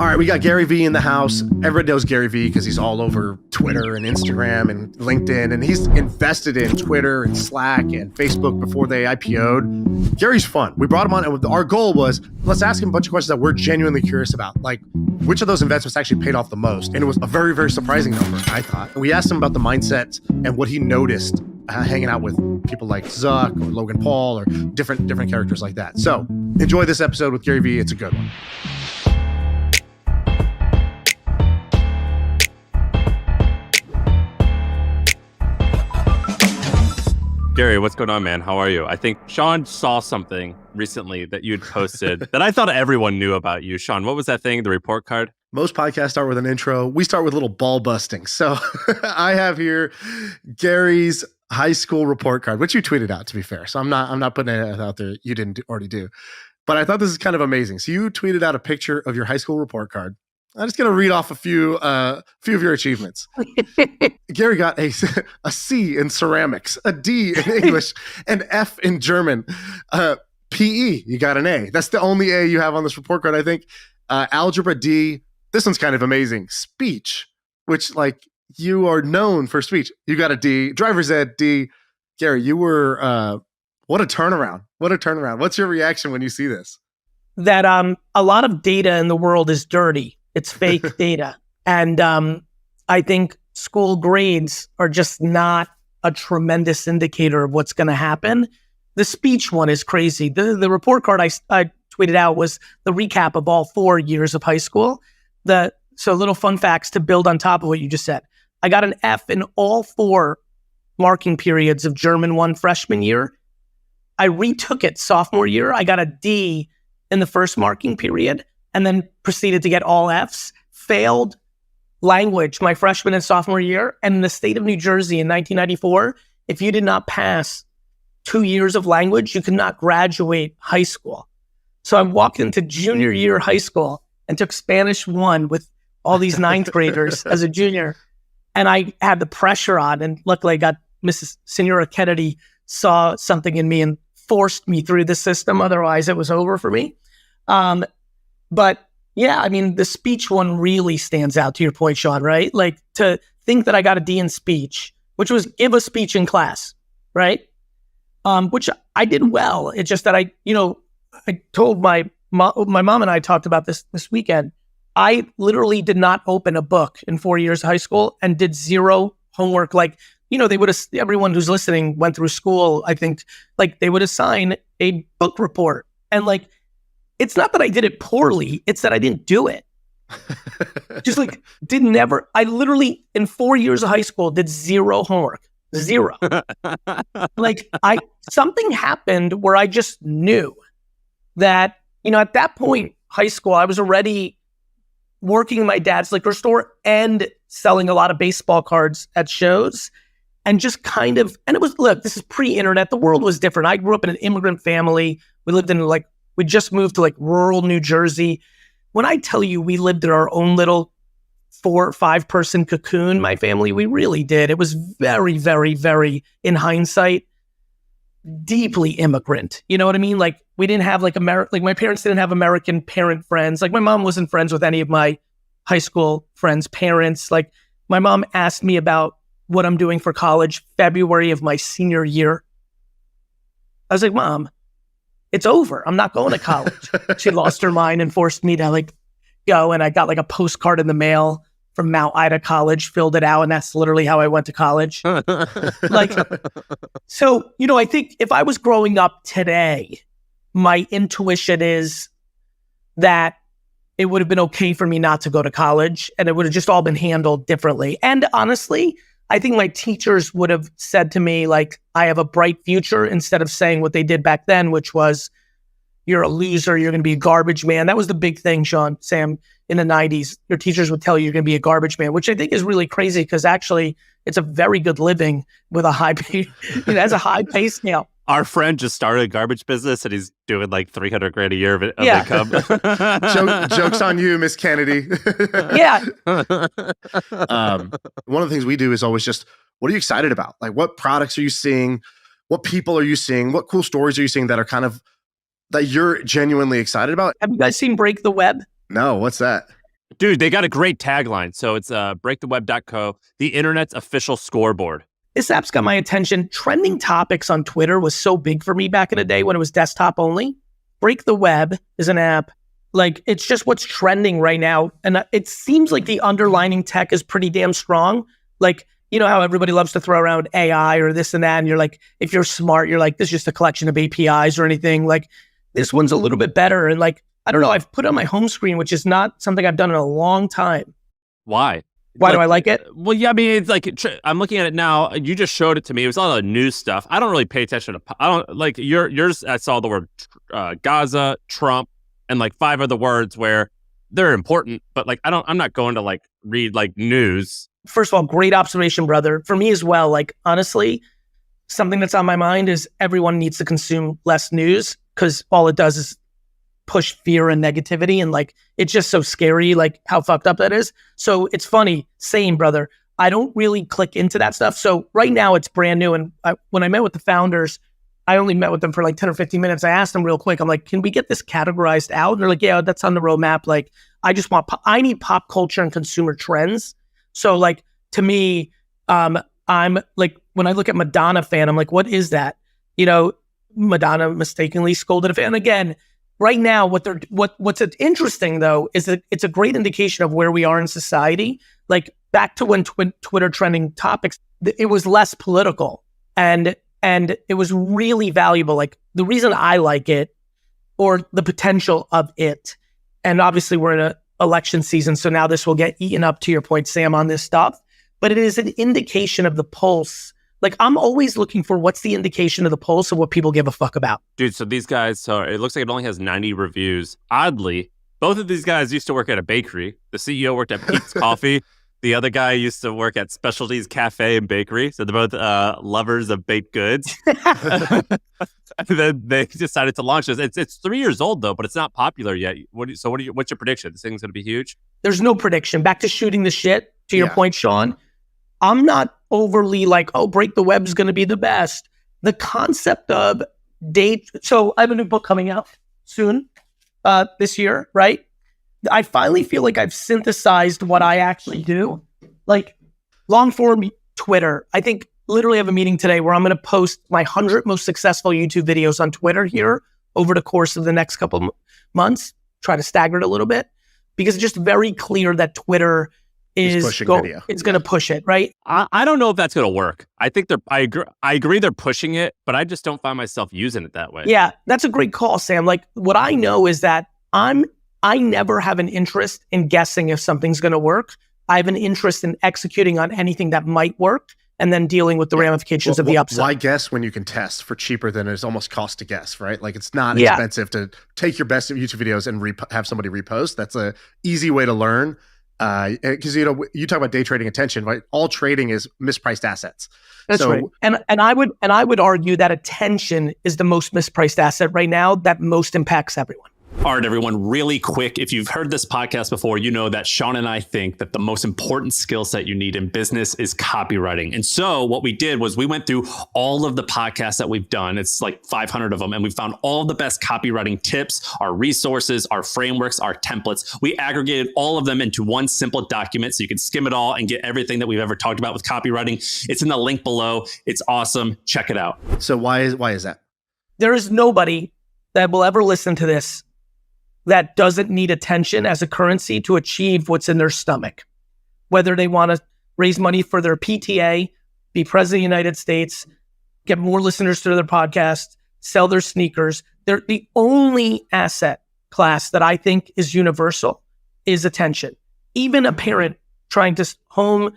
All right, we got Gary Vee in the house. Everybody knows Gary Vee because he's all over Twitter and Instagram and LinkedIn, and he's invested in Twitter and Slack and Facebook before they IPO'd. Gary's fun. We brought him on, and our goal was, let's ask him a bunch of questions that we're genuinely curious about, like which of those investments actually paid off the most. And it was a very, very surprising number, I thought. And we asked him about the mindset and what he noticed hanging out with people like Zuck or Logan Paul or different characters like that. So enjoy this episode with Gary Vee. It's a good one. Gary, what's going on, man? How are you? I think Sean saw something recently that you'd posted that I thought everyone knew about you. Sean, what was that thing, the report card? Most podcasts start with an intro. We start with a little ball busting. So I have here Gary's high school report card, which you tweeted out, to be fair. So I'm not putting it out there you didn't already do. But I thought this is kind of amazing. So you tweeted out a picture of your high school report card. I'm just going to read off a few of your achievements. Gary got a C in ceramics, a D in English, an F in German. PE, you got an A. That's the only A you have on this report card, I think. Algebra, D. This one's kind of amazing. Speech, which like you are known for speech. You got a D. Driver's ed, D. Gary, you were, what a turnaround. What a turnaround. What's your reaction when you see this? That a lot of data in the world is dirty. It's fake data. And I think school grades are just not a tremendous indicator of what's going to happen. The speech one is crazy. The report card I tweeted out was the recap of all 4 years of high school. So little fun facts to build on top of what you just said. I got an F in all 4 marking periods of German 1 freshman year. I retook it sophomore year. I got a D in the first marking period, and then proceeded to get all Fs, failed language my freshman and sophomore year. And in the state of New Jersey in 1994, if you did not pass 2 years of language, you could not graduate high school. So I walked into junior year high school and took Spanish 1 with all these 9th graders as a junior. And I had the pressure on, and luckily I got Mrs. Senora Kennedy saw something in me and forced me through the system. Otherwise it was over for me. But yeah, I mean, the speech one really stands out, to your point, Sean, right? Like to think that I got a D in speech, which was give a speech in class, right? Which I did well. It's just that I told my mom and I talked about this weekend. I literally did not open a book in 4 years of high school and did zero homework. Like, they would have, everyone who's listening went through school. I think like they would assign a book report, and like, it's not that I did it poorly. It's that I didn't do it. Just like I literally in 4 years of high school did zero homework, zero. Like something happened where I just knew that, at that point, high school, I was already working in my dad's liquor store and selling a lot of baseball cards at shows, and just kind of, and it was, look, this is pre-internet. The world was different. I grew up in an immigrant family. We lived in we just moved to rural New Jersey. When I tell you we lived in our own little 4 or 5 person cocoon, my family, we really did. It was very, very, very, in hindsight, deeply immigrant. You know what I mean? Like we didn't have my parents didn't have American parent friends. Like my mom wasn't friends with any of my high school friends' parents. Like my mom asked me about what I'm doing for college February of my senior year. I was like, Mom, it's over. I'm not going to college. She lost her mind and forced me to go. And I got a postcard in the mail from Mount Ida College, filled it out. And that's literally how I went to college. So, I think if I was growing up today, my intuition is that it would have been okay for me not to go to college, and it would have just all been handled differently. And honestly, I think my teachers would have said to me, I have a bright future, instead of saying what they did back then, which was, you're a loser, you're going to be a garbage man. That was the big thing, Sam, in the 90s. Your teachers would tell you you're going to be a garbage man, which I think is really crazy, because actually it's a very good living with a high pay, it has a high pay scale. Our friend just started a garbage business and he's doing $300,000 a year of income. Joke's on you, Miss Kennedy. Yeah. One of the things we do is always just, what are you excited about? Like, what products are you seeing? What people are you seeing? What cool stories are you seeing that are kind of, that you're genuinely excited about? Have you guys seen Break the Web? No, what's that? Dude, they got a great tagline. So it's breaktheweb.co, the internet's official scoreboard. This app's got my attention. Trending topics on Twitter was so big for me back in the day when it was desktop only. Break the Web is an app. Like, it's just what's trending right now. And it seems like the underlying tech is pretty damn strong. Like, you know how everybody loves to throw around AI or this and that. And you're like, if you're smart, you're like, this is just a collection of APIs or anything. Like, this one's a little bit better. And like, I don't know, I've put it on my home screen, which is not something I've done in a long time. Why? Why do I like it? Well, yeah, I mean, it's like, I'm looking at it now. You just showed it to me. It was all the news stuff. I don't really pay attention to, I don't like yours. I saw the word Gaza, Trump, and like 5 other words where they're important, but like, I'm not going to like read like news. First of all, great observation, brother. For me as well, like, honestly, something that's on my mind is everyone needs to consume less news because all it does is push fear and negativity. And like, it's just so scary, like how fucked up that is. So it's funny, same, brother. I don't really click into that stuff. So right now it's brand new. And when I met with the founders, I only met with them for like 10 or 15 minutes. I asked them real quick, I'm like, can we get this categorized out? And they're like, yeah, that's on the roadmap. Like, I need pop culture and consumer trends. So like, to me, I'm like, when I look at Madonna fan, I'm like, what is that? You know, Madonna mistakenly scolded a fan. Again, right now, what's interesting though is that it's a great indication of where we are in society. Like back to when Twitter trending topics, it was less political and it was really valuable. Like the reason I like it, or the potential of it, and obviously we're in an election season, so now this will get eaten up. To your point, Sam, on this stuff, but it is an indication of the pulse. Like, I'm always looking for what's the indication of the pulse of what people give a fuck about. Dude, so these guys, so it looks like it only has 90 reviews. Oddly, both of these guys used to work at a bakery. The CEO worked at Pete's Coffee. The other guy used to work at Specialties Cafe and Bakery. So they're both lovers of baked goods. And then they decided to launch this. It's 3 years old, though, but it's not popular yet. What's your prediction? This thing's going to be huge? There's no prediction. Back to shooting the shit, to your point, Sean. I'm not overly like, oh, Break the Web's going to be the best. The concept of date. So I have a new book coming out soon this year, right? I finally feel like I've synthesized what I actually do. Like long form Twitter. I think literally have a meeting today where I'm going to post my 100 most successful YouTube videos on Twitter here over the course of the next couple months. Try to stagger it a little bit because it's just very clear that Twitter it's going to push it, right? I don't know if that's going to work. I think I agree they're pushing it, but I just don't find myself using it that way. Yeah, that's a great call, Sam. Like what I know is that I never have an interest in guessing if something's going to work. I have an interest in executing on anything that might work and then dealing with the ramifications of the upside. Why guess when you can test for cheaper than it's almost cost to guess, right? Like it's not expensive to take your best YouTube videos and have somebody repost. That's a easy way to learn. Because you talk about day trading attention, right? All trading is mispriced assets. That's right. And I would argue that attention is the most mispriced asset right now that most impacts everyone. All right, everyone, really quick. If you've heard this podcast before, you know that Sean and I think that the most important skill set you need in business is copywriting. And so what we did was we went through all of the podcasts that we've done. It's like 500 of them. And we found all the best copywriting tips, our resources, our frameworks, our templates. We aggregated all of them into one simple document so you can skim it all and get everything that we've ever talked about with copywriting. It's in the link below. It's awesome. Check it out. So why is that? There is nobody that will ever listen to this that doesn't need attention as a currency to achieve what's in their stomach. Whether they want to raise money for their PTA, be president of the United States, get more listeners to their podcast, sell their sneakers. They're the only asset class that I think is universal is attention. Even a parent trying to home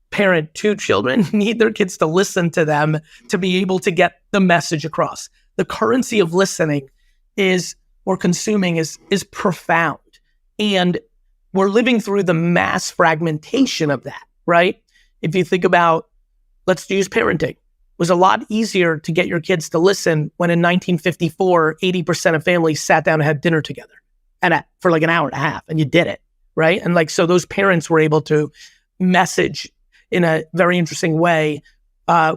parent 2 children need their kids to listen to them to be able to get the message across. The currency of listening or consuming is profound. And we're living through the mass fragmentation of that, right? If you think about, let's use parenting. It was a lot easier to get your kids to listen when in 1954, 80% of families sat down and had dinner together for like an hour and a half, and you did it, right? And like, so those parents were able to message in a very interesting way.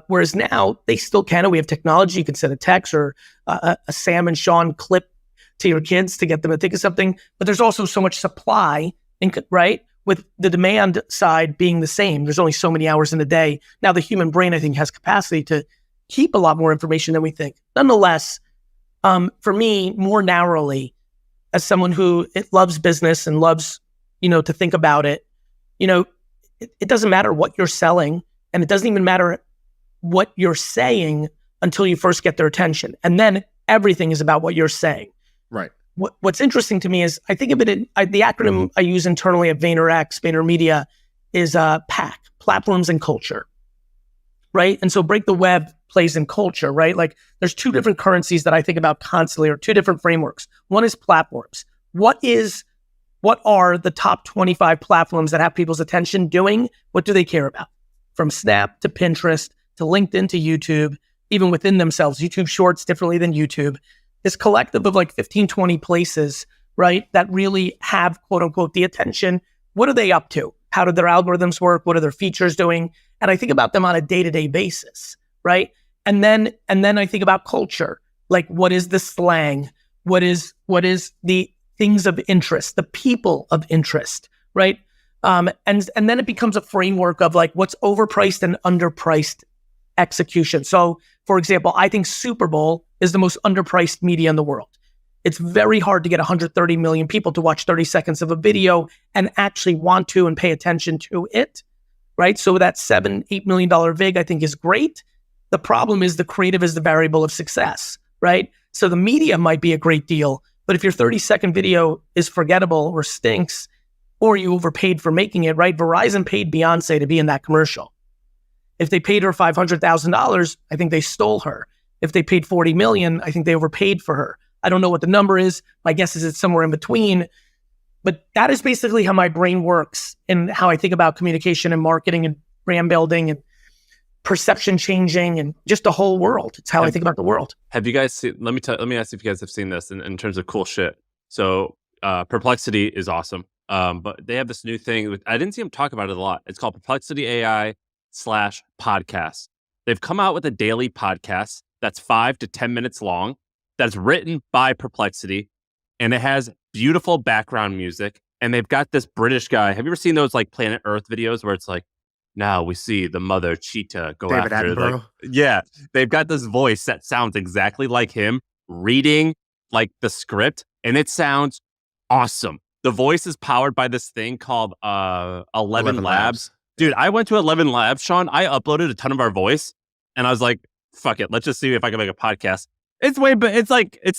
Whereas now they still can, and we have technology. You can send a text or a Sam and Sean clip to your kids to get them to think of something. But there's also so much supply right? With the demand side being the same. There's only so many hours in a day. Now, the human brain, I think, has capacity to keep a lot more information than we think. Nonetheless, for me, more narrowly, as someone who loves business and loves, to think about it, it doesn't matter what you're selling, and it doesn't even matter what you're saying until you first get their attention. And then everything is about what you're saying. Right. What's interesting to me is I think of it in the acronym I use internally at VaynerMedia is PAC, platforms and culture, right? And so Break the Web plays in culture, right? Like there's two different currencies that I think about constantly, or two different frameworks. One is platforms. What are the top 25 platforms that have people's attention doing? What do they care about? From Snap to Pinterest to LinkedIn to YouTube, even within themselves, YouTube Shorts differently than YouTube. This collective of like 15, 20 places, right, that really have, quote unquote, the attention. What are they up to? How do their algorithms work? What are their features doing? And I think about them on a day-to-day basis, right? And then I think about culture. Like, what is the slang? What is the things of interest, the people of interest, right? And then it becomes a framework of like what's overpriced and underpriced execution. So, for example, I think Super Bowl is the most underpriced media in the world. It's very hard to get 130 million people to watch 30 seconds of a video and actually want to and pay attention to it, right? So that $7-8 million VIG, I think, is great. The problem is the creative is the variable of success, right? So the media might be a great deal, but if your 30-second video is forgettable or stinks, or you overpaid for making it, right? Verizon paid Beyonce to be in that commercial. If they paid her $500,000, I think they stole her. If they paid $40 million, I think they overpaid for her. I don't know what the number is. My guess is it's somewhere in between. But that is basically how my brain works and how I think about communication and marketing and brand building and perception changing and just the whole world. It's how I think about the world. Have you guys seen, let me ask if you guys have seen this in terms of cool shit. So Perplexity is awesome. But they have this new thing. I didn't see them talk about it a lot. It's called Perplexity.ai /podcast. They've come out with a daily podcast that's 5 to 10 minutes long, that's written by Perplexity, and it has beautiful background music. And they've got this British guy. Have you ever seen those like Planet Earth videos where it's like, now we see the mother cheetah go David after Attenborough. yeah, they've got this voice that sounds exactly like him reading like the script, and it sounds awesome. The voice is powered by this thing called 11 Labs. Dude, I went to 11 Labs, Sean. I uploaded a ton of our voice, and I was like, fuck it. Let's just see if I can make a podcast. It's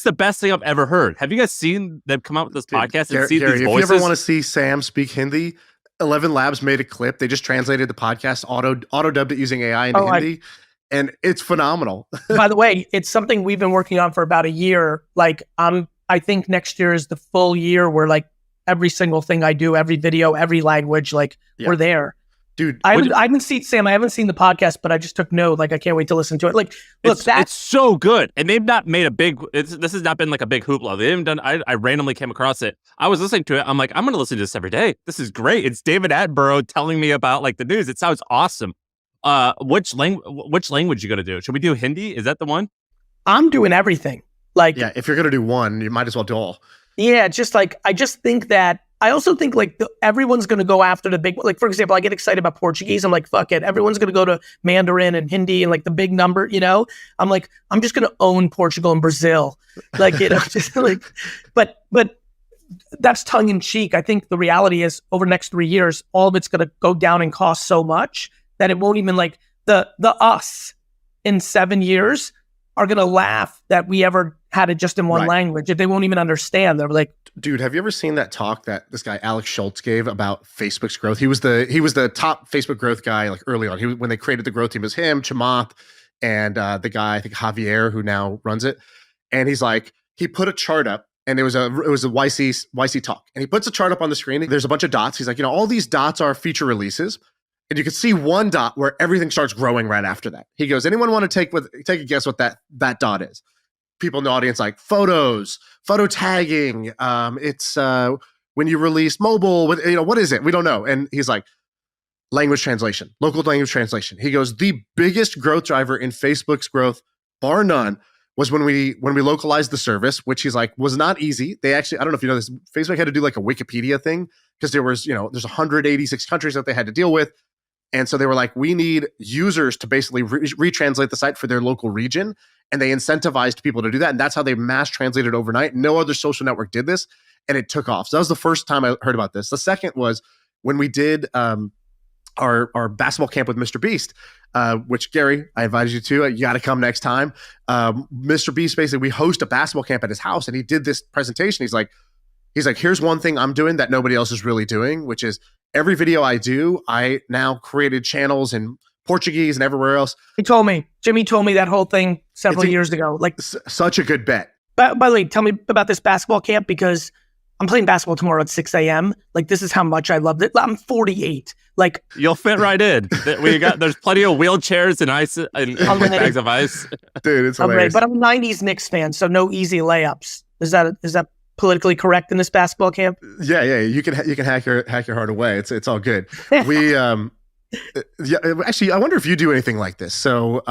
the best thing I've ever heard. Have you guys seen them come out with this podcast and see Gary, these voices? if you ever want to see Sam speak Hindi, 11 Labs made a clip. They just translated the podcast, auto dubbed it using AI into Hindi, and it's phenomenal. By the way, it's something we've been working on for about a year. Like, I think next year is the full year where like every single thing I do, every video, every language, like we're there. Dude, I haven't seen the podcast, but I just took note. Like, I can't wait to listen to it. Like, look, it's so good. And they've not made this has not been like a big hoopla. They haven't done, I randomly came across it. I was listening to it. I'm like, I'm going to listen to this every day. This is great. It's David Attenborough telling me about like the news. It sounds awesome. Which language you going to do? Should we do Hindi? Is that the one? I'm doing everything. Like, yeah, if you're going to do one, you might as well do all. Yeah, just like, I just think that, I also think like everyone's going to go after the big, like, for example, I get excited about Portuguese. I'm like, fuck it. Everyone's going to go to Mandarin and Hindi and like the big number, I'm like, I'm just going to own Portugal and Brazil. Like, just like, but that's tongue in cheek. I think the reality is over the next 3 years, all of it's going to go down in cost so much that it won't even like the us in 7 years are going to laugh that we ever had it just in one language. They won't even understand. They're like, dude, have you ever seen that talk that this guy Alex Schultz gave about Facebook's growth? He was the top Facebook growth guy like early on. When they created the growth team, it was him, Chamath, and the guy I think Javier who now runs it. And he's like, he put a chart up, and it was a YC talk, and he puts a chart up on the screen. There's a bunch of dots. He's like, all these dots are feature releases. And you can see one dot where everything starts growing right after that. He goes, anyone want to take a guess what that dot is? People in the audience like photos, photo tagging. It's when you release mobile. What is it? We don't know. And he's like, language translation, local language translation. He goes, the biggest growth driver in Facebook's growth, bar none, was when we localized the service, which he's like was not easy. They actually, I don't know if you know this, Facebook had to do like a Wikipedia thing because there's 186 countries that they had to deal with. And so they were like, we need users to basically retranslate the site for their local region. And they incentivized people to do that. And that's how they mass translated overnight. No other social network did this. And it took off. So that was the first time I heard about this. The second was when we did our basketball camp with Mr. Beast, which Gary, I invited you to. You got to come next time. Mr. Beast, basically, we host a basketball camp at his house, and he did this presentation. He's like, here's one thing I'm doing that nobody else is really doing, which is every video I do, I now created channels in Portuguese and everywhere else. Jimmy told me that whole thing several years ago. Like, such a good bet. By the way, tell me about this basketball camp, because I'm playing basketball tomorrow at 6 a.m. Like, this is how much I loved it. I'm 48. Like, you'll fit right in. There's plenty of wheelchairs and ice and bags of ice. Dude, it's hilarious. But I'm a 90s Knicks fan, so no easy layups. Is that politically correct in this basketball camp? Yeah. You can hack your heart away. It's all good. We actually, I wonder if you do anything like this. So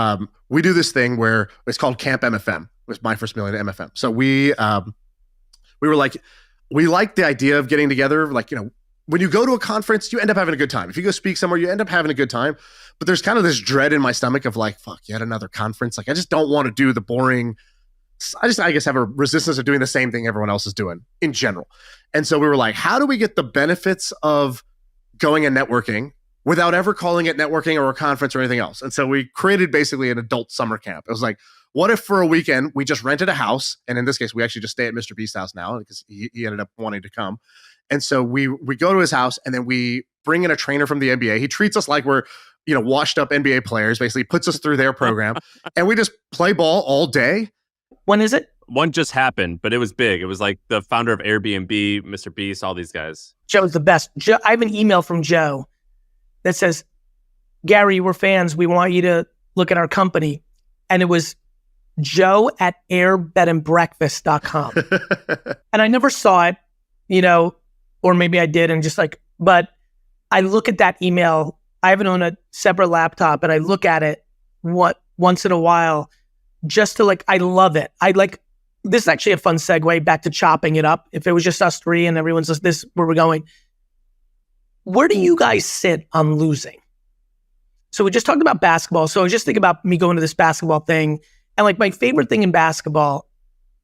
we do this thing where it's called Camp MFM. It was my first million at MFM. So we were like, we like the idea of getting together. Like, when you go to a conference, you end up having a good time. If you go speak somewhere, you end up having a good time. But there's kind of this dread in my stomach of like, fuck, yet another conference. Like, I just don't want to do the boring. I guess, have a resistance of doing the same thing everyone else is doing in general. And so we were like, how do we get the benefits of going and networking without ever calling it networking or a conference or anything else? And so we created basically an adult summer camp. It was like, what if for a weekend we just rented a house? And in this case, we actually just stay at Mr. Beast's house now because he ended up wanting to come. And so we go to his house, and then we bring in a trainer from the NBA. He treats us like we're, washed up NBA players, basically puts us through their program. And we just play ball all day. When is it? One just happened, but it was big. It was like the founder of Airbnb, Mr. Beast, all these guys. Joe's the best. I have an email from Joe that says, Gary, we're fans. We want you to look at our company. And it was joe@airbedandbreakfast.com. And I never saw it, or maybe I did. And but I look at that email. I have it on a separate laptop, and I look at it once in a while just to I love it. This is actually a fun segue back to chopping it up. If it was just us three and everyone's just this, where we're going, where do you guys sit on losing? So we just talked about basketball. So I was just thinking about me going to this basketball thing. And my favorite thing in basketball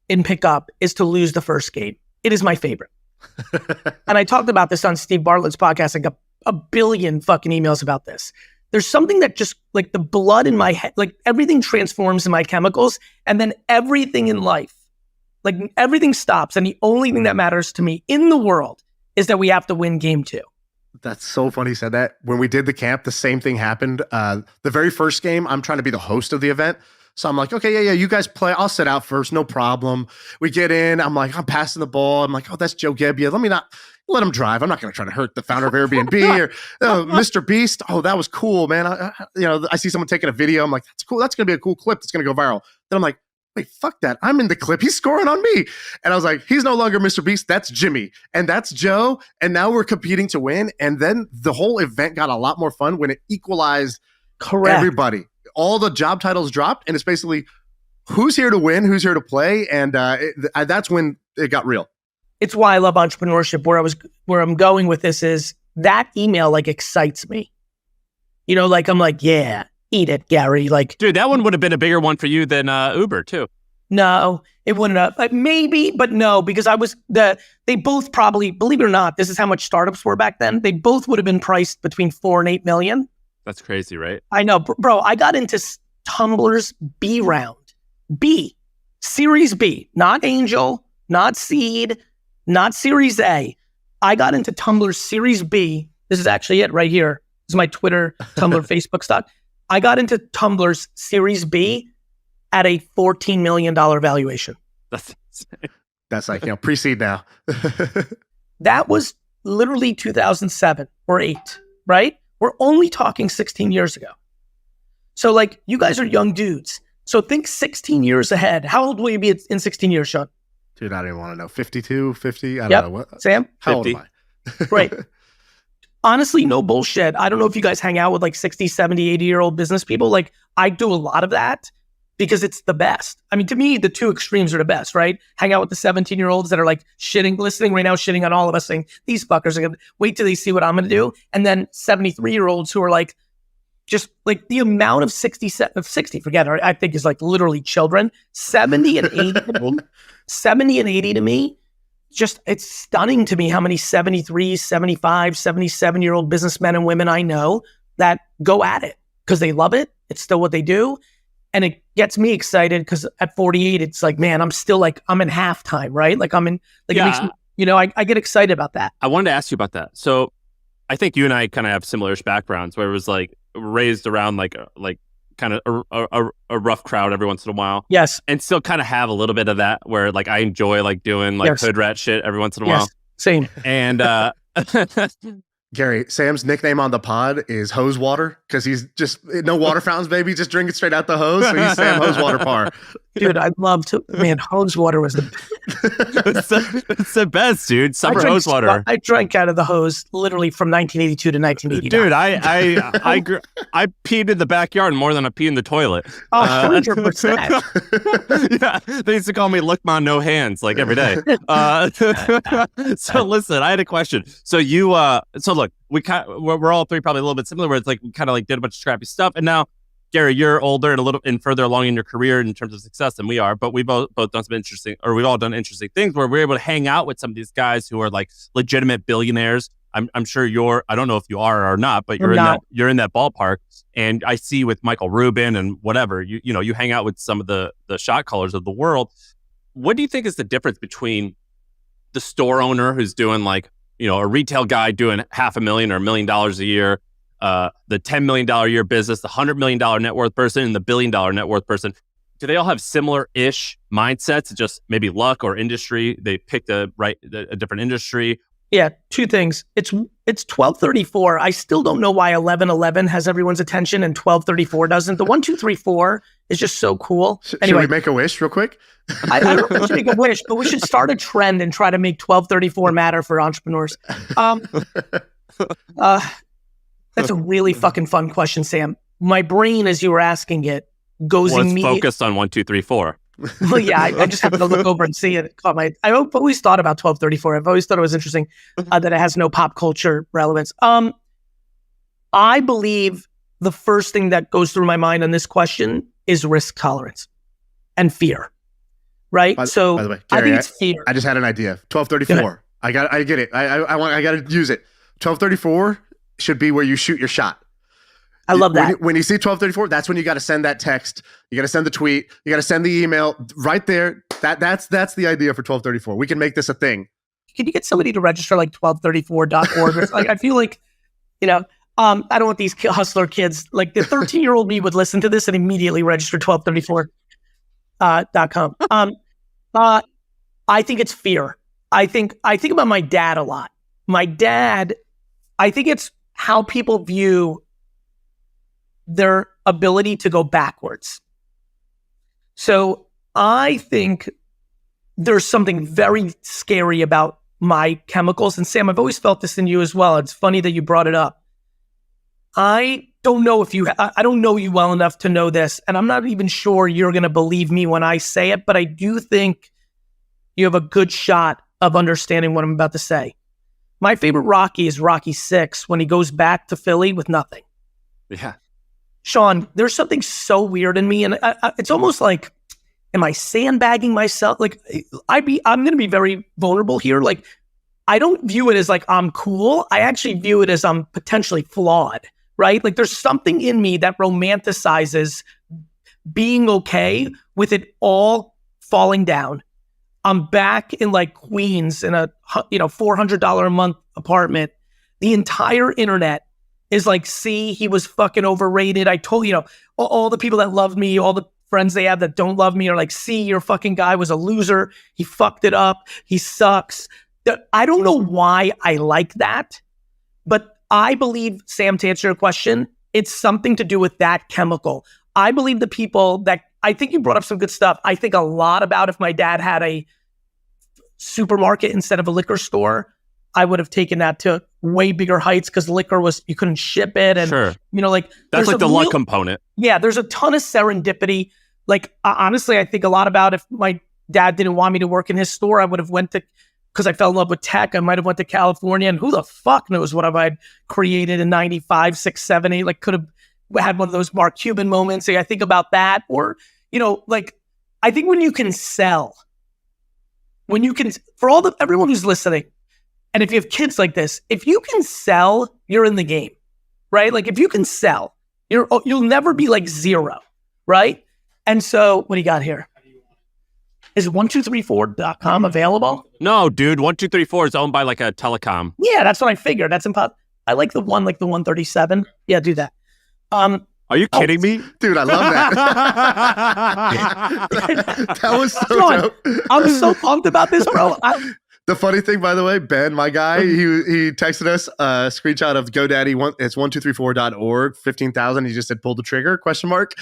in pickup is to lose the first game. It is my favorite. And I talked about this on Steve Bartlett's podcast. I got a billion fucking emails about this. There's something that just the blood in my head, everything transforms in my chemicals, and then everything in life, everything stops. And the only thing that matters to me in the world is that we have to win game 2. That's so funny you said that. When we did the camp, the same thing happened. The very first game, I'm trying to be the host of the event. So I'm like, okay, yeah, you guys play. I'll sit out first, no problem. We get in. I'm passing the ball. I'm like, oh, that's Joe Gebbia. Let him drive. I'm not going to try to hurt the founder of Airbnb or Mr. Beast. Oh, that was cool, man. I see someone taking a video. I'm like, that's cool. That's going to be a cool clip. That's going to go viral. Then I'm like, wait, fuck that. I'm in the clip. He's scoring on me. And I was like, he's no longer Mr. Beast. That's Jimmy. And that's Joe. And now we're competing to win. And then the whole event got a lot more fun when it equalized everybody. All the job titles dropped, and it's basically who's here to win, who's here to play, and that's when it got real. It's why I love entrepreneurship. Where I'm going with this is that email excites me. I'm like, yeah, eat it, Gary. Dude, that one would have been a bigger one for you than Uber too. No, it wouldn't have. Maybe, but no, because they both probably, believe it or not, this is how much startups were back then. They both would have been priced between 4 and 8 million. That's crazy, right? I know, bro. I got into Tumblr's B round. B. Series B. Not angel, not seed, not Series A. I got into Tumblr's Series B. This is actually it right here. This is my Twitter, Tumblr, Facebook stock. I got into Tumblr's Series B at a $14 million valuation. That's pre-seed now. That was literally 2007 or 8, right? We're only talking 16 years ago. So you guys are young dudes. So think 16 years ahead. How old will you be in 16 years, Sean? Dude, I don't even want to know. 52, 50? I don't know. What? Sam? How 50. Old am I? Right. Honestly, no bullshit. I don't know if you guys hang out with 60, 70, 80-year-old business people. I do a lot of that. because it's the best. I mean, to me, the two extremes are the best, right? Hang out with the 17-year-olds that are like listening right now, shitting on all of us, saying, these fuckers are going to wait till they see what I'm going to do. And then 73-year-olds who are like, just like the amount of 60, forget it, I think is like literally children. 70 and 80 to me, just it's stunning to me how many 73, 75, 77-year-old businessmen and women I know that go at it because they love it. It's still what they do. And it gets me excited because at 48, it's like, man, I'm still like, I'm in halftime, right? Like I'm in, like, it makes me, I get excited about that. I wanted to ask you about that. So I think you and I kind of have similar backgrounds where it was like raised around like kind of a rough crowd every once in a while. Yes. And still kind of have a little bit of that where like I enjoy like doing like hood rat shit every once in a while. Same. And Gary, Sam's nickname on the pod is Hose Water because he's just no water fountains, baby. Just drink it straight out the hose. So he's Sam Hose Water Par. Dude, I'd love to. Man, hose water was it's the best, dude. Summer hose water. I drank out of the hose literally from 1982 to 1989. Dude, I peed in the backyard more than I pee in the toilet. 100%. Yeah, they used to call me "Look Ma No Hands" like every day. So listen, I had a question. So look, we're all three probably a little bit similar. Where it's like we kind of like did a bunch of scrappy stuff, and now Gary, you're older and further along in your career in terms of success than we are, but we've both done some interesting, or we've all done interesting things where we're able to hang out with some of these guys who are like legitimate billionaires. I'm sure I don't know if you are or not, but you're in that ballpark. And I see with Michael Rubin and whatever, you hang out with some of the shot callers of the world. What do you think is the difference between the store owner who's doing like, a retail guy doing $500,000 or $1 million a year, the $10 million a year business, the $100 million net worth person, and the $1 billion net worth person? Do they all have similar-ish mindsets? Just maybe luck or industry? They picked a different industry. Yeah, two things. It's 1234. I still don't know why 1111 has everyone's attention and 1234 doesn't. The 1234 is just so cool. Anyway, should we make a wish real quick? I don't know if we should make a wish, but we should start a trend and try to make 1234 matter for entrepreneurs. That's a really fucking fun question, Sam. My brain, as you were asking it, goes immediately focused on 1, 2, 3, 4. Well, yeah, I just happened to look over and see it. I've always thought about 1234. I've always thought it was interesting that it has no pop culture relevance. I believe the first thing that goes through my mind on this question is risk tolerance and fear, right? By the way, Gary, I think it's fear. I just had an idea. 1234. I get it. I got to use it. 1234 should be where you shoot your shot. I love that. When you see 1234, that's when you got to send that text. You got to send the tweet. You got to send the email right there. That's the idea for 1234. We can make this a thing. Can you get somebody to register like 1234.org? Like, I feel like, I don't want these hustler kids, like the 13-year-old me would listen to this and immediately register 1234.com. I think it's fear. I think about my dad a lot. My dad, I think it's how people view their ability to go backwards. So I think there's something very scary about my chemicals. And Sam, I've always felt this in you as well. It's funny that you brought it up. I don't know I don't know you well enough to know this, and I'm not even sure you're going to believe me when I say it, but I do think you have a good shot of understanding what I'm about to say. My favorite Rocky is Rocky 6 when he goes back to Philly with nothing. Yeah. Sean, there's something so weird in me, and it's almost like, am I sandbagging myself? Like, I'm going to be very vulnerable here. Like, I don't view it as like I'm cool. I actually view it as I'm potentially flawed, right? Like, there's something in me that romanticizes being okay with it all falling down. I'm back in like Queens in a $400 a month apartment. The entire internet is like, see, he was fucking overrated. I told all the people that love me, all the friends they have that don't love me are like, see, your fucking guy was a loser. He fucked it up. He sucks. I don't know why I like that, but I believe, Sam, to answer your question, it's something to do with that chemical. I believe the people that, I think you brought up some good stuff. I think a lot about if my dad had a supermarket instead of a liquor store, I would have taken that to way bigger heights because liquor you couldn't ship it. And, sure. like, that's like the luck component. Yeah, there's a ton of serendipity. Like, honestly, I think a lot about if my dad didn't want me to work in his store, I would have went to, because I fell in love with tech, I might have went to California, and who the fuck knows what I'd created in 95, 6, 7, 8, like could have had one of those Mark Cuban moments. I think about that. Or, like, I think when you can sell, for everyone who's listening, and if you have kids like this, if you can sell, you're in the game, right? Like if you can sell, you'll never be like zero, right? And so what do you got here? Is 1234.com available? No, dude. 1234 is owned by like a telecom. Yeah, that's what I figured. That's impossible. I like the 137. Yeah, do that. Are you kidding me? Dude, I love that. That was so dope. I'm so pumped about this, bro. The funny thing, by the way, Ben, my guy, he texted us a screenshot of GoDaddy. It's 1234.org, 15,000. He just said, pull the trigger, question mark.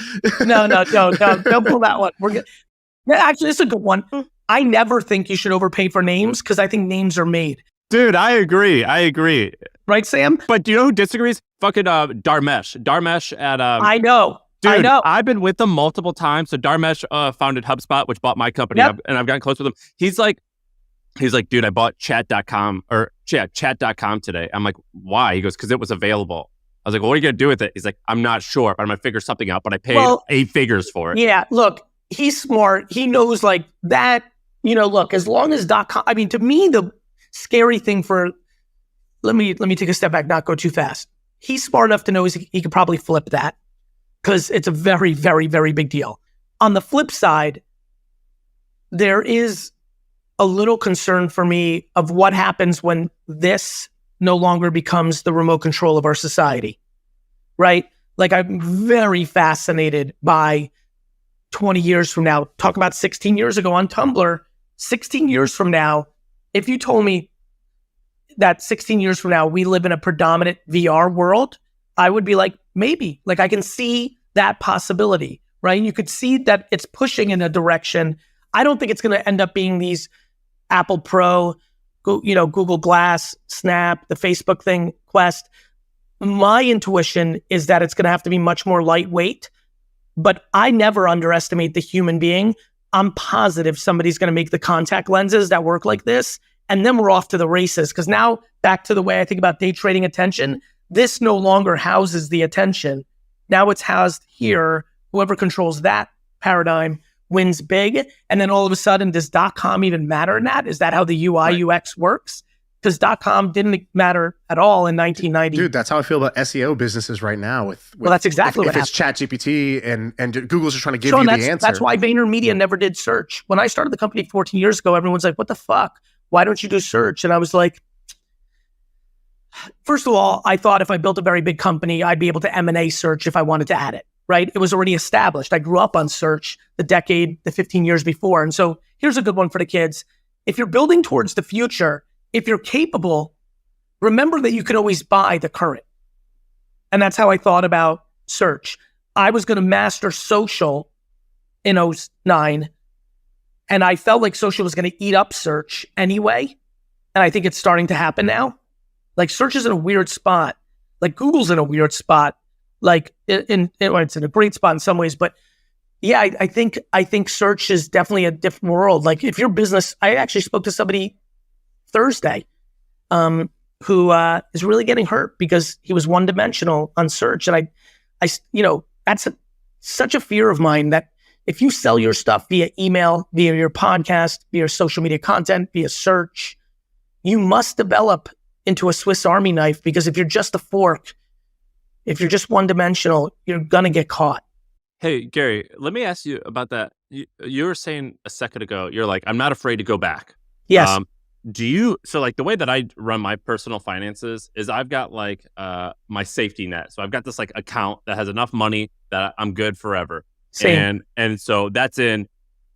No, don't pull that one. We're good. Actually, it's a good one. I never think you should overpay for names because I think names are made. Dude, I agree. Right, Sam? But do you know who disagrees? Fucking Dharmesh. Dharmesh at... I know. Dude, I've been with them multiple times. So Dharmesh founded HubSpot, which bought my company, and I've gotten close with him. He's like, dude, I bought chat.com today. I'm like, why? He goes, because it was available. I was like, well, what are you going to do with it? He's like, I'm not sure, but I'm going to figure something out. But I paid 8 figures for it. Yeah, look, he's smart. He knows like that, look, as long as .com, I mean, to me, the scary thing let me take a step back, not go too fast. He's smart enough to know he could probably flip that because it's a very, very, very big deal. On the flip side, there is a little concern for me of what happens when this no longer becomes the remote control of our society, right? Like I'm very fascinated by 20 years from now, talk about 16 years ago on Tumblr, 16 years from now, if you told me that 16 years from now, we live in a predominant VR world, I would be like, maybe, like I can see that possibility, right? You could see that it's pushing in a direction. I don't think it's going to end up being these Apple Pro, Google Glass, Snap, the Facebook thing, Quest. My intuition is that it's going to have to be much more lightweight, but I never underestimate the human being. I'm positive somebody's going to make the contact lenses that work like this, and then we're off to the races. Because now, back to the way I think about day trading attention, this no longer houses the attention. Now it's housed here. Whoever controls that paradigm wins big. And then all of a sudden, does .com even matter in that? Is that how the UI UX works? Because .com didn't matter at all in 1990. Dude, that's how I feel about SEO businesses right now. Well, that's exactly what happened. If it's ChatGPT and Google's just trying to give you the answer. That's why VaynerMedia never did search. When I started the company 14 years ago, everyone's like, what the fuck? Why don't you do search? And I was like, first of all, I thought if I built a very big company, I'd be able to M&A search if I wanted to add it, right? It was already established. I grew up on search the 15 years before. And so here's a good one for the kids. If you're building towards the future, if you're capable, remember that you can always buy the current. And that's how I thought about search. I was going to master social in 2009, and I felt like social was going to eat up search anyway. And I think it's starting to happen now. Like search is in a weird spot. Like Google's in a weird spot. Like it's in a great spot in some ways, but yeah, I think search is definitely a different world. Like if your business, I actually spoke to somebody Thursday, who is really getting hurt because he was one-dimensional on search, and I that's such a fear of mine that if you sell your stuff via email, via your podcast, via social media content, via search, you must develop into a Swiss Army knife, because if you're just a fork, if you're just one-dimensional, you're gonna get caught. Hey, Gary, let me ask you about that. You were saying a second ago, you're like, I'm not afraid to go back. Yes. So like the way that I run my personal finances is I've got like my safety net. So I've got this like account that has enough money that I'm good forever. Same. And so that's in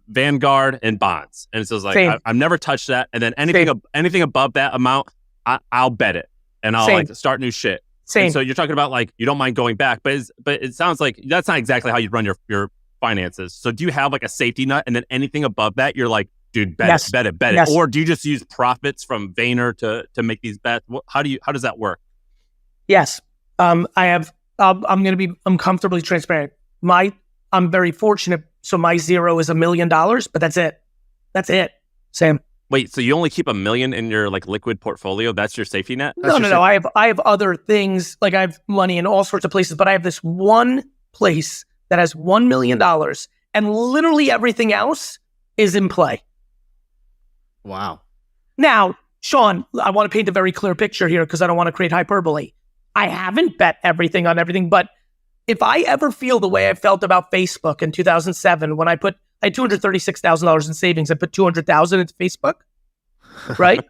Vanguard and bonds. And so it's like, I've never touched that. And then anything above that amount, I'll bet it and I'll like start new shit. Same. And so you're talking about like, you don't mind going back, but it sounds like that's not exactly how you run your finances. So do you have like a safety net, and then anything above that, you're like, dude, bet it. Or do you just use profits from Vayner to make these bets? How does that work? Yes. I'm comfortably transparent. My I'm very fortunate. So my zero is $1 million, but that's it. That's it, Sam. Wait, so you only keep $1 million in your like liquid portfolio? That's your safety net? No. I have other things. Like I have money in all sorts of places, but I have this one place that has $1 million, and literally everything else is in play. Wow. Now, Sean, I want to paint a very clear picture here because I don't want to create hyperbole. I haven't bet everything on everything, but if I ever feel the way I felt about Facebook in 2007, when I had $236,000 in savings, I put $200,000 into Facebook, right?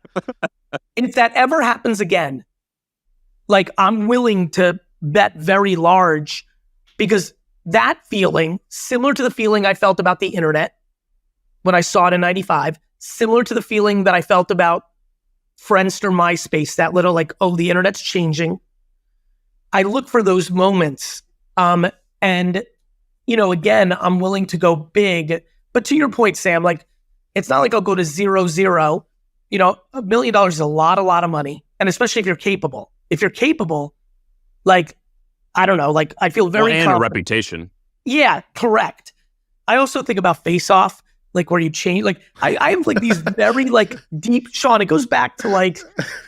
If that ever happens again, like I'm willing to bet very large, because that feeling, similar to the feeling I felt about the internet when I saw it in 95, similar to the feeling that I felt about Friendster, MySpace, that little like, oh, the internet's changing. I look for those moments. And, again, I'm willing to go big. But to your point, Sam, like, it's not like I'll go to 0-0. $1 million is a lot of money. And especially if you're capable. If you're capable, like, I don't know, like, I feel very and a reputation. Yeah, correct. I also think about Face Off, like where you change, like, I have like these very like deep, Sean, it goes back to like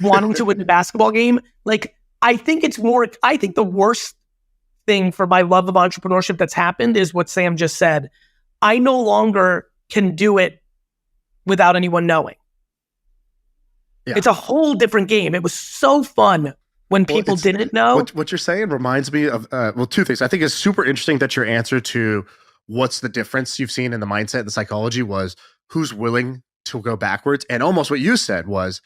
wanting to win the basketball game. Like, I think the worst thing for my love of entrepreneurship that's happened is what Sam just said. I no longer can do it without anyone knowing. Yeah. It's a whole different game. It was so fun when people didn't know. What you're saying reminds me of, two things. I think it's super interesting that your answer to what's the difference you've seen in the mindset, the psychology, was who's willing to go backwards. And almost what you said was,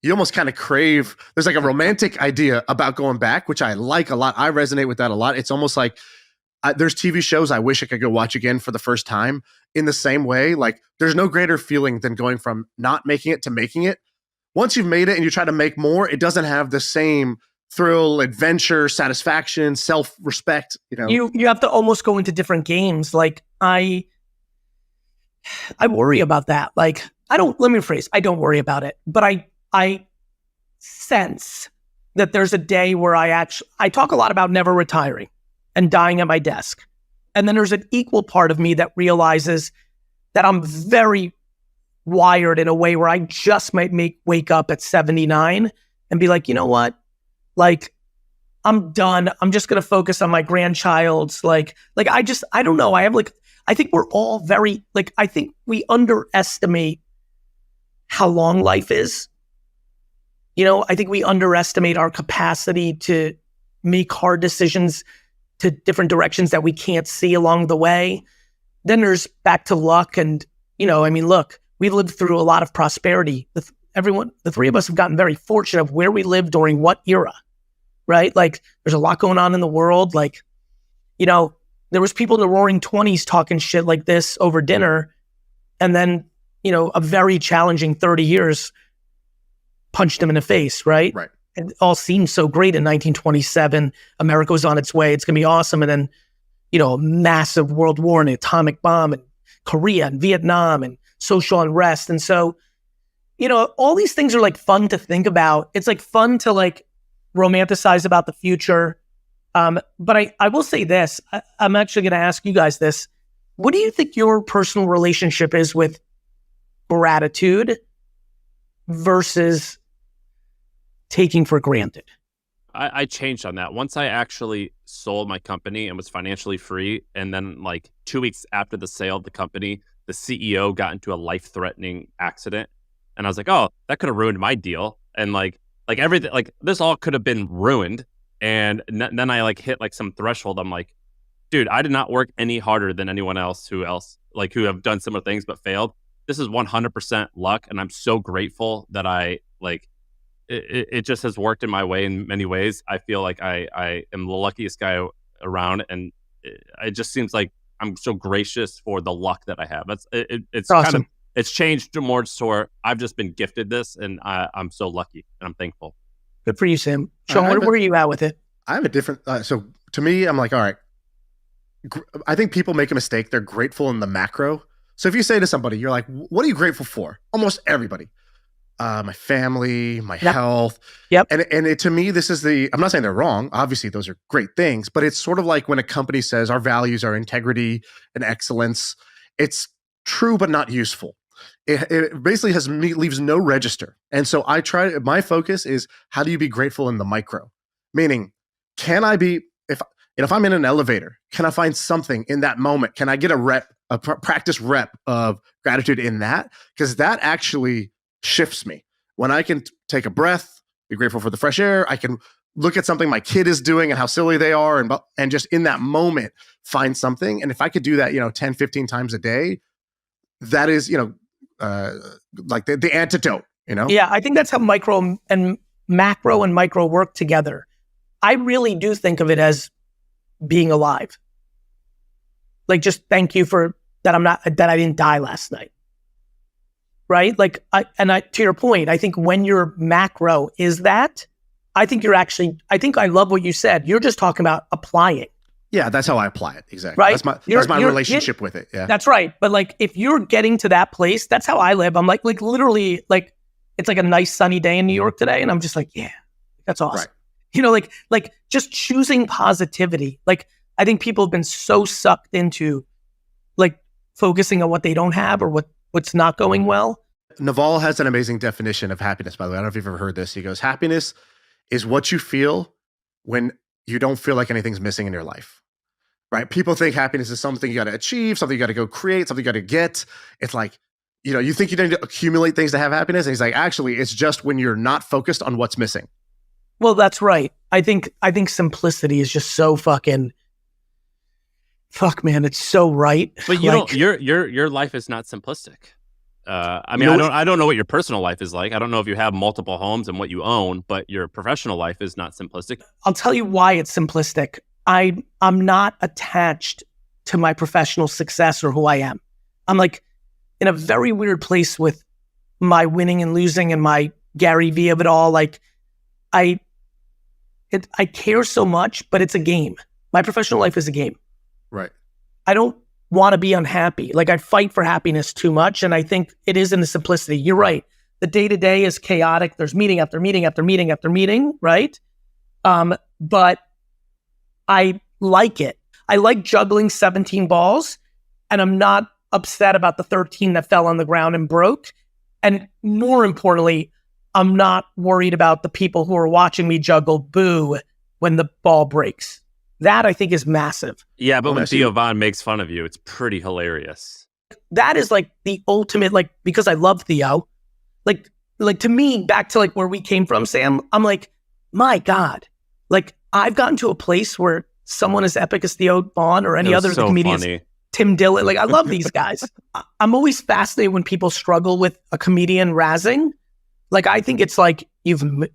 you almost kind of crave, there's like a romantic idea about going back, which I like a lot. I resonate with that a lot. It's almost like there's TV shows I wish I could go watch again for the first time. In the same way, like there's no greater feeling than going from not making it to making it. Once you've made it and you try to make more, it doesn't have the same thrill, adventure, satisfaction, self-respect. You have to almost go into different games. Like I worry about that. Like I don't worry about it, but I sense that there's a day where I talk a lot about never retiring and dying at my desk. And then there's an equal part of me that realizes that I'm very wired in a way where I just might wake up at 79 and be like, you know what? Like, I'm done. I'm just going to focus on my grandchild's I don't know. I think we're all very, I think we underestimate how long life is. I think we underestimate our capacity to make hard decisions to different directions that we can't see along the way. Then there's back to luck. And, look, we lived through a lot of prosperity. The three of us have gotten very fortunate of where we lived during what era, right? Like there's a lot going on in the world. Like, there was people in the roaring 20s talking shit like this over dinner. And then, a very challenging 30 years punched them in the face, right? Right. It all seemed so great in 1927. America was on its way. It's going to be awesome. And then, a massive world war and an atomic bomb and Korea and Vietnam and social unrest. And so, all these things are like fun to think about. It's like fun to like romanticize about the future. But I will say this, I'm actually going to ask you guys this. What do you think your personal relationship is with gratitude versus taking for granted? I changed on that. Once I actually sold my company and was financially free, and then like 2 weeks after the sale of the company, the CEO got into a life-threatening accident. And I was like, oh, that could have ruined my deal. And like everything, like this all could have been ruined. And then I like hit like some threshold. I'm like, dude, I did not work any harder than anyone else who have done similar things but failed. This is 100% luck. And I'm so grateful that it just has worked in my way in many ways. I feel like I am the luckiest guy around. And it just seems like I'm so gracious for the luck that I have. It's awesome. It's changed more to where I've just been gifted this, and I'm so lucky and I'm thankful. Good for you, Sam. Sean, where are you at with it? I have a different, so to me, I'm like, all right, I think people make a mistake. They're grateful in the macro. So if you say to somebody, you're like, what are you grateful for? Almost everybody. my family, my Yep. health. Yep. And to me, this is I'm not saying they're wrong. Obviously, those are great things, but it's sort of like when a company says our values are integrity and excellence. It's true, but not useful. It basically leaves no register. And so my focus is, how do you be grateful in the micro? Meaning, can I be, if I'm in an elevator, can I find something in that moment? Can I get a practice rep of gratitude in that? Because that actually shifts me. When I can take a breath, be grateful for the fresh air, I can look at something my kid is doing and how silly they are, and just in that moment find something. And if I could do that, 10, 15 times a day, that is, like the antidote, Yeah, I think that's how macro and micro work together. I really do think of it as being alive. Like, just thank you for that I didn't die last night. Right? Like, to your point, I think when your macro is that, I think I love what you said. You're just talking about applying. Yeah, that's how I apply it. Exactly. Right? That's my relationship with it. Yeah. That's right. But like, if you're getting to that place, that's how I live. I'm like literally, like, it's like a nice sunny day in New York today. And I'm just like, yeah, that's awesome. Right. Like just choosing positivity. Like, I think people have been so sucked into like focusing on what they don't have or what's not going well. Naval has an amazing definition of happiness, by the way. I don't know if you've ever heard this. He goes, happiness is what you feel when you don't feel like anything's missing in your life. Right? People think happiness is something you got to achieve, something you got to go create, something you got to get. It's like, you think you need to accumulate things to have happiness. And he's like, actually, it's just when you're not focused on what's missing. Well, that's right. I think simplicity is just so fuck, man. It's so right. But your life is not simplistic. I mean, I don't know what your personal life is like. I don't know if you have multiple homes and what you own, but your professional life is not simplistic. I'll tell you why it's simplistic. I'm not attached to my professional success or who I am. I'm like in a very weird place with my winning and losing and my Gary Vee of it all. Like I care so much, but it's a game. My professional life is a game. Right. I don't want to be unhappy. Like, I fight for happiness too much. And I think it is in the simplicity. You're right. The day-to-day is chaotic. There's meeting after meeting after meeting after meeting, right? But I like it. I like juggling 17 balls, and I'm not upset about the 13 that fell on the ground and broke. And more importantly, I'm not worried about the people who are watching me juggle boo when the ball breaks. That I think is massive. Yeah, but when Theo Von makes fun of you, it's pretty hilarious. That is like the ultimate, like, because I love Theo, like to me, back to like where we came from, Sam, I'm like, my God, like I've gotten to a place where someone as epic as Theo Von or any other of the comedians, funny. Tim Dillon, like I love these guys. I'm always fascinated when people struggle with a comedian razzing. Like, I think it's like,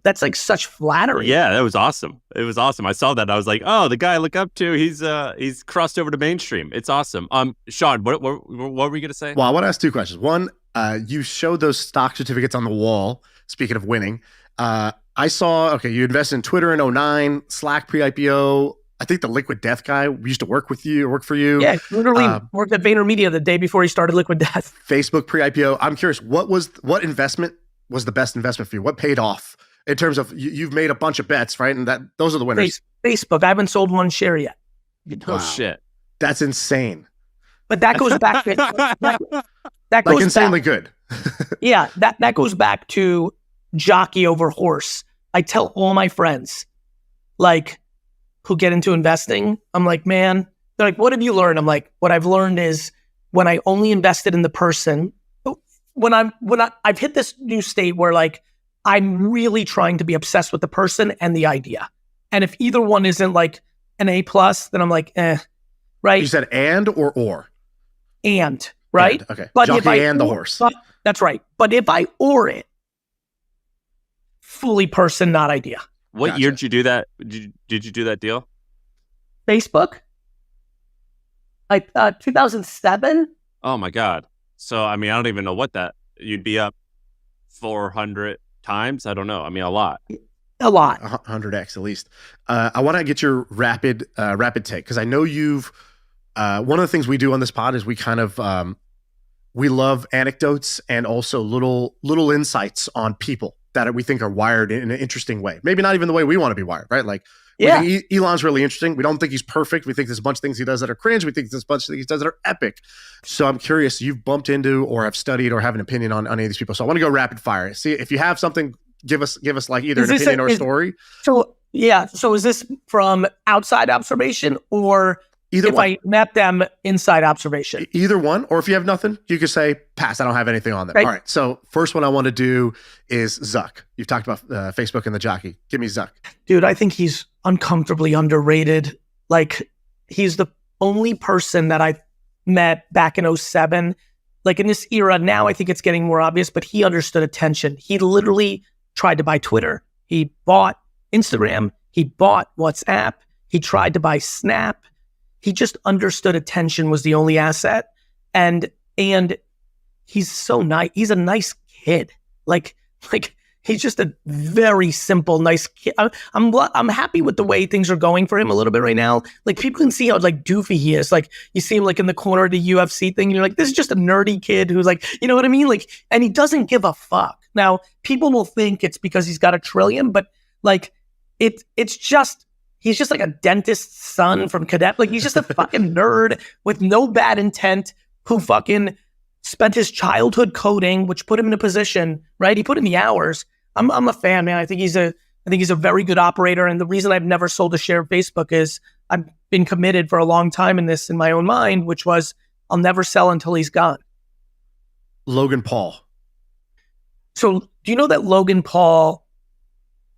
that's like such flattery. Yeah, that was awesome. It was awesome. I saw that. I was like, oh, the guy I look up to, he's crossed over to mainstream. It's awesome. Sean, what were you going to say? Well, I want to ask two questions. One, you showed those stock certificates on the wall. Speaking of winning, I saw, you invested in Twitter in 2009, Slack pre-IPO. I think the Liquid Death guy used to work for you. Yeah, literally worked at VaynerMedia the day before he started Liquid Death. Facebook pre-IPO. I'm curious, what investment was the best investment for you? What paid off in terms of you've made a bunch of bets, right? And those are the winners. Facebook. I haven't sold one share yet. Oh shit, that's insane. But that goes back to that goes like insanely good. Yeah, that goes back to jockey over horse. I tell all my friends, like, who get into investing, I'm like, man, they're like, what have you learned? I'm like, what I've learned is when I only invested in the person. When I've hit this new state where like I'm really trying to be obsessed with the person and the idea, and if either one isn't like an A+, then I'm like, right? You said and or and right? And, okay, but jockey if I and the horse. That's right. But if I or it, fully person, not idea. What year did you do that? Did you do that deal? Facebook, like 2007. Oh my God. So, I mean, I don't even know what you'd be up 400 times. I don't know. I mean, a lot. 100x at least. I want to get your rapid take, because I know you've, one of the things we do on this pod is we kind of, we love anecdotes and also little insights on people that we think are wired in an interesting way. Maybe not even the way we want to be wired, right? Like, we think Elon's really interesting. We don't think he's perfect. We think there's a bunch of things he does that are cringe. We think there's a bunch of things he does that are epic. So I'm curious, you've bumped into or have studied or have an opinion on any of these people. So I want to go rapid fire. See if you have something, give us like either an opinion or a story. So is this from outside observation or Either one. I met them inside observation? Either one. Or if you have nothing, you could say, pass, I don't have anything on them. Right. All right. So first one I want to do is Zuck. You've talked about Facebook and the jockey. Give me Zuck. Dude, I think he's uncomfortably underrated. Like, he's the only person that I met back in 2007. Like, in this era, now I think it's getting more obvious, but he understood attention. He literally tried to buy Twitter. He bought Instagram. He bought WhatsApp. He tried to buy Snap. He just understood attention was the only asset. And he's so nice. He's a nice kid. Like he's just a very simple, nice kid. I'm happy with the way things are going for him a little bit right now. Like, people can see how like doofy he is. Like, you see him like in the corner of the UFC thing, and you're like, this is just a nerdy kid who's like, you know what I mean? Like, and he doesn't give a fuck. Now, people will think it's because he's got $1 trillion, but like, it's just, he's just like a dentist's son from Cadet. Like, he's just a fucking nerd with no bad intent who fucking spent his childhood coding, which put him in a position, right? He put in the hours. I'm a fan, man. I think he's a very good operator. And the reason I've never sold a share of Facebook is I've been committed for a long time in this in my own mind, which was I'll never sell until he's gone. Logan Paul. So do you know that Logan Paul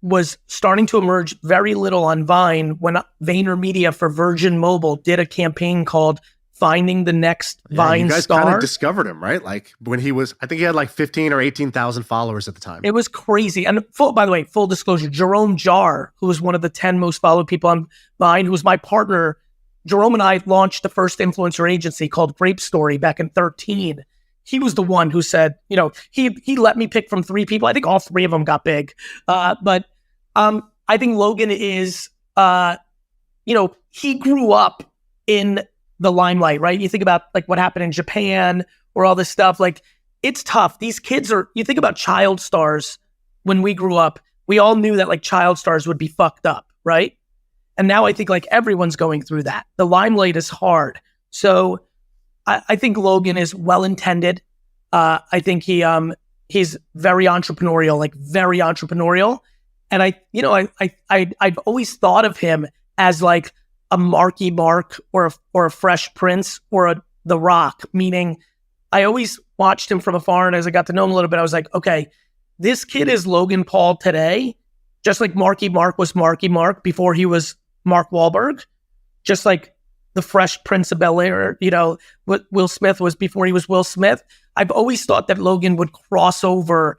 was starting to emerge very little on Vine when VaynerMedia for Virgin Mobile did a campaign called Finding the Next Vine you guys Star? kind of discovered him, right? Like, when he was, I think he had like 15 or 18,000 followers at the time. It was crazy. And by the way, full disclosure, Jerome Jarre, who was one of the 10 most followed people on Vine, who was my partner, Jerome and I launched the first influencer agency called Grape Story back in 2013. He was the one who said, you know, he let me pick from 3 people. I think all 3 of them got big. But I think Logan is, he grew up in the limelight, right? You think about like what happened in Japan or all this stuff. Like, it's tough. These kids you think about child stars. When we grew up, we all knew that like child stars would be fucked up, right? And now I think like everyone's going through that. The limelight is hard. So I think Logan is well-intended. I think he's very entrepreneurial, like very entrepreneurial. And I've always thought of him as like a Marky Mark or a Fresh Prince or The Rock, meaning I always watched him from afar, and as I got to know him a little bit, I was like, okay, this kid is Logan Paul today, just like Marky Mark was Marky Mark before he was Mark Wahlberg, just like the Fresh Prince of Bel-Air, what Will Smith was before he was Will Smith. I've always thought that Logan would cross over,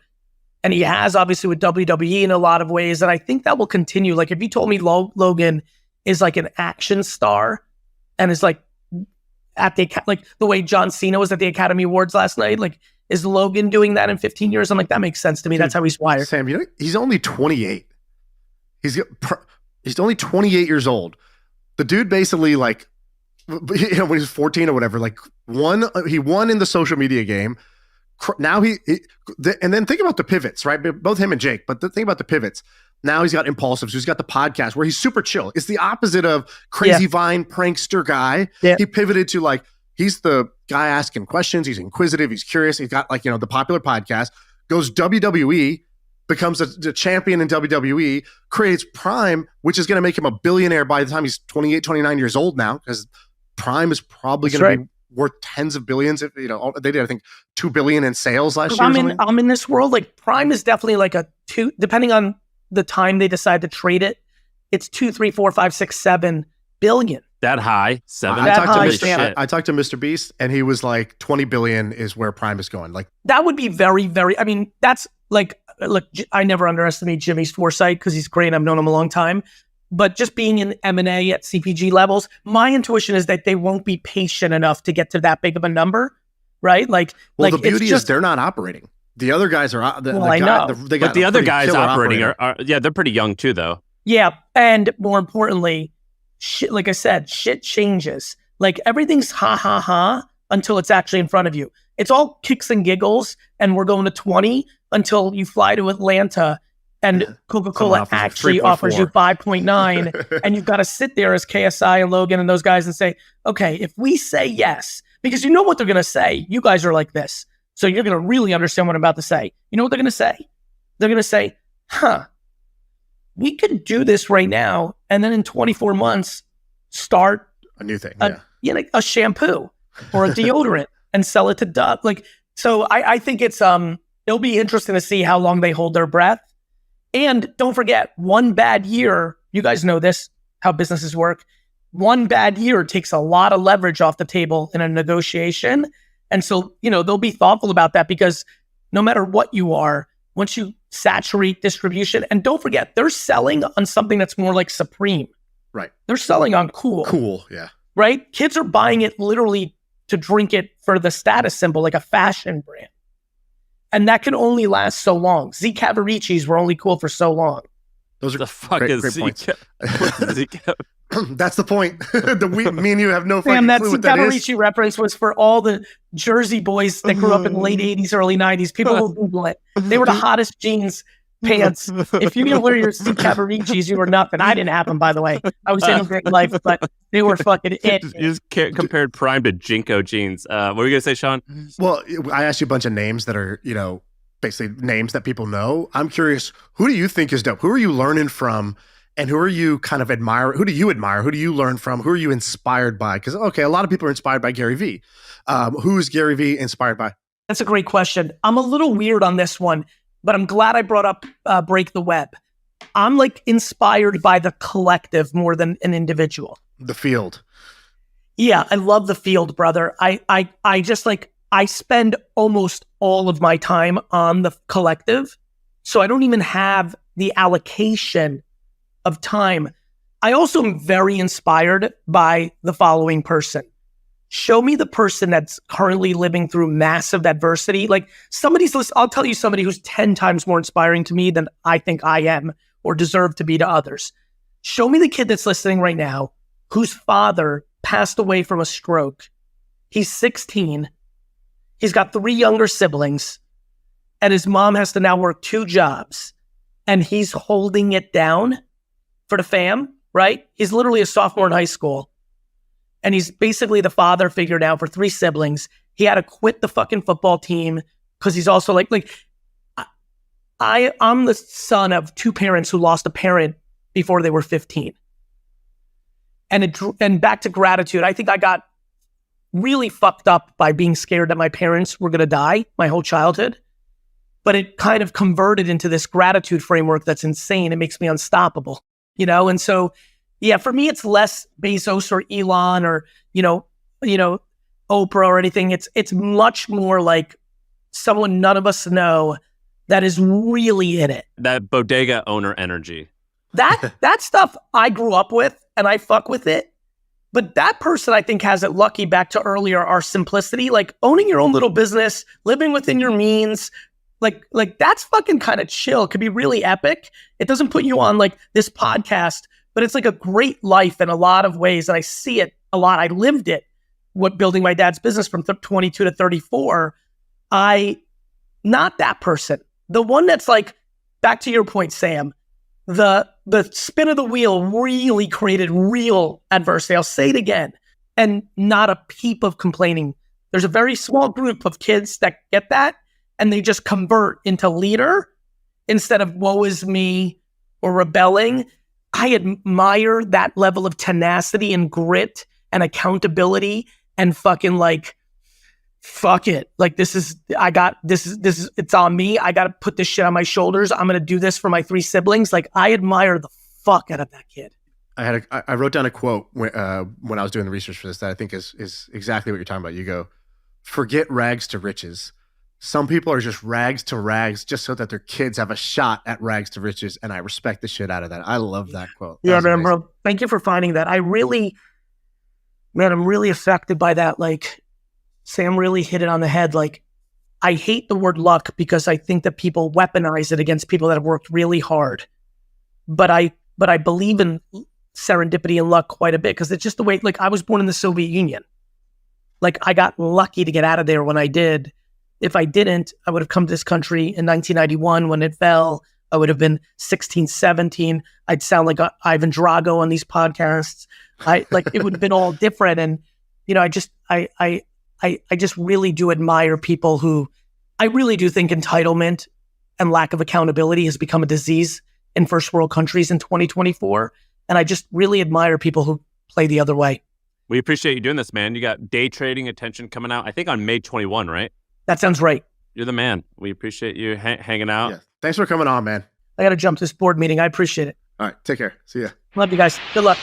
and he has obviously with WWE in a lot of ways, and I think that will continue. Like, if you told me Logan is like an action star and is like at the way John Cena was at the Academy Awards last night, like, is Logan doing that in 15 years? I'm like, that makes sense to me. Dude, that's how he's wired. Sam, he's only 28. He's only 28 years old. The dude basically, like, when he was 14 or whatever, like, he won in the social media game. Now and then think about the pivots, right? Both him and Jake, but think about the pivots. Now he's got Impulsive, so he's got the podcast where he's super chill. It's the opposite of crazy Vine prankster guy. Yeah. He pivoted to like, he's the guy asking questions. He's inquisitive. He's curious. He's got like, the popular podcast, goes WWE, becomes the champion in WWE, creates Prime, which is going to make him a billionaire by the time he's 28, 29 years old now, because Prime is probably going to be worth tens of billions. If they did, I think, $2 billion in sales last year. I'm in this world. Like, Prime is definitely like a 2, depending on the time they decide to trade it. It's 2, 3, 4, 5, 6, 7 billion. That high, 7. I talked to Mr. Beast, and he was like, 20 billion is where Prime is going. Like, that would be very, very. I mean, that's like, look, I never underestimate Jimmy's foresight because he's great. I've known him a long time. But just being in M&A at CPG levels, my intuition is that they won't be patient enough to get to that big of a number, right? Like, the beauty is they're not operating. The other guys are. I know. But the other guys operating are they're pretty young too, though. Yeah, and more importantly, shit. Like I said, shit changes. Like, everything's ha ha ha until it's actually in front of you. It's all kicks and giggles, and we're going to 20 until you fly to Atlanta and Coca-Cola actually offers you 5.9, and you've got to sit there as KSI and Logan and those guys and say, okay, if we say yes, because you know what they're going to say. You guys are like this, so you're going to really understand what I'm about to say. You know what they're going to say? They're going to say, we could do this right now, and then in 24 months, start a new thing, a shampoo or a deodorant and sell it to Doug. Like, so I think it's it'll be interesting to see how long they hold their breath. And don't forget, one bad year, you guys know this, how businesses work. One bad year takes a lot of leverage off the table in a negotiation. And so, they'll be thoughtful about that, because no matter what you are, once you saturate distribution, and don't forget, they're selling on something that's more like Supreme. Right. They're selling on cool. Cool, yeah. Right? Kids are buying it literally to drink it for the status symbol, like a fashion brand. And that can only last so long. Z Cavaricis were only cool for so long. Those are The fuck great, is great points. Zika? That's the point. Me and you have no fucking Damn, that clue Z what that is. Cavarici reference was for all the Jersey boys that grew up in the late 80s, early 90s. People will Google it. They were the hottest jeans pants. If you didn't wear your Z Cavaricis, you were nothing. I didn't have them, by the way. I was in a great life, but they were fucking it. You just compared Prime to Jinko jeans. What were you gonna say, Sean? Well, I asked you a bunch of names that are, basically names that people know. I'm curious, who do you think is dope? Who are you learning from? And who are you kind of admire? Who do you admire? Who do you learn from? Who are you inspired by? Because, okay, a lot of people are inspired by Gary Vee. Who's Gary Vee inspired by? That's a great question. I'm a little weird on this one, but I'm glad I brought up Break the Web. I'm like inspired by the collective more than an individual. The field. Yeah, I love the field, brother. I just like, I spend almost all of my time on the collective. So I don't even have the allocation of time. I also am very inspired by the following person. Show me the person that's currently living through massive adversity. Like I'll tell you somebody who's 10 times more inspiring to me than I think I am or deserve to be to others. Show me the kid that's listening right now whose father passed away from a stroke. He's 16. He's got 3 younger siblings, and his mom has to now work 2 jobs, and he's holding it down for the fam, right? He's literally a sophomore in high school, and he's basically the father figure now for 3 siblings. He had to quit the fucking football team because he's also I'm the son of 2 parents who lost a parent before they were 15. And back to gratitude, I think I got really fucked up by being scared that my parents were going to die my whole childhood. But it kind of converted into this gratitude framework that's insane. It makes me unstoppable, And so, yeah, for me, it's less Bezos or Elon or, Oprah or anything. It's much more like someone none of us know that is really in it. That bodega owner energy. That stuff I grew up with, and I fuck with it. But that person, I think, has it lucky, back to earlier, our simplicity, like owning your own little business, living within your means, like that's fucking kind of chill. It could be really epic. It doesn't put you on like this podcast, but it's like a great life in a lot of ways. And I see it a lot. I lived it, building my dad's business from 22 to 34. Not that person. The one that's like, back to your point, Sam, the spin of the wheel really created real adversity. I'll say it again, and not a peep of complaining. There's a very small group of kids that get that, and they just convert into leader instead of woe is me or rebelling. I admire that level of tenacity and grit and accountability and fucking like, fuck it. Like it's on me. I got to put this shit on my shoulders. I'm going to do this for my 3 siblings. Like, I admire the fuck out of that kid. I wrote down a quote when I was doing the research for this that I think is exactly what you're talking about. You go, forget rags to riches. Some people are just rags to rags just so that their kids have a shot at rags to riches. And I respect the shit out of that. I love that quote. Yeah, man, bro. Thank you for finding that. I'm really affected by that. Like, Sam really hit it on the head. Like, I hate the word luck because I think that people weaponize it against people that have worked really hard. But I believe in serendipity and luck quite a bit because it's just the way, like, I was born in the Soviet Union. Like I got lucky to get out of there when I did. If I didn't, I would have come to this country in 1991 when it fell. I would have been 16, 17. I'd sound like Ivan Drago on these podcasts. It would have been all different. And, I just really do admire people who, I really do think entitlement and lack of accountability has become a disease in first world countries in 2024. And I just really admire people who play the other way. We appreciate you doing this, man. You got Day Trading Attention coming out, I think on May 21, right? That sounds right. You're the man. We appreciate you hanging out. Yeah. Thanks for coming on, man. I got to jump to this board meeting. I appreciate it. All right. Take care. See ya. Love you guys. Good luck.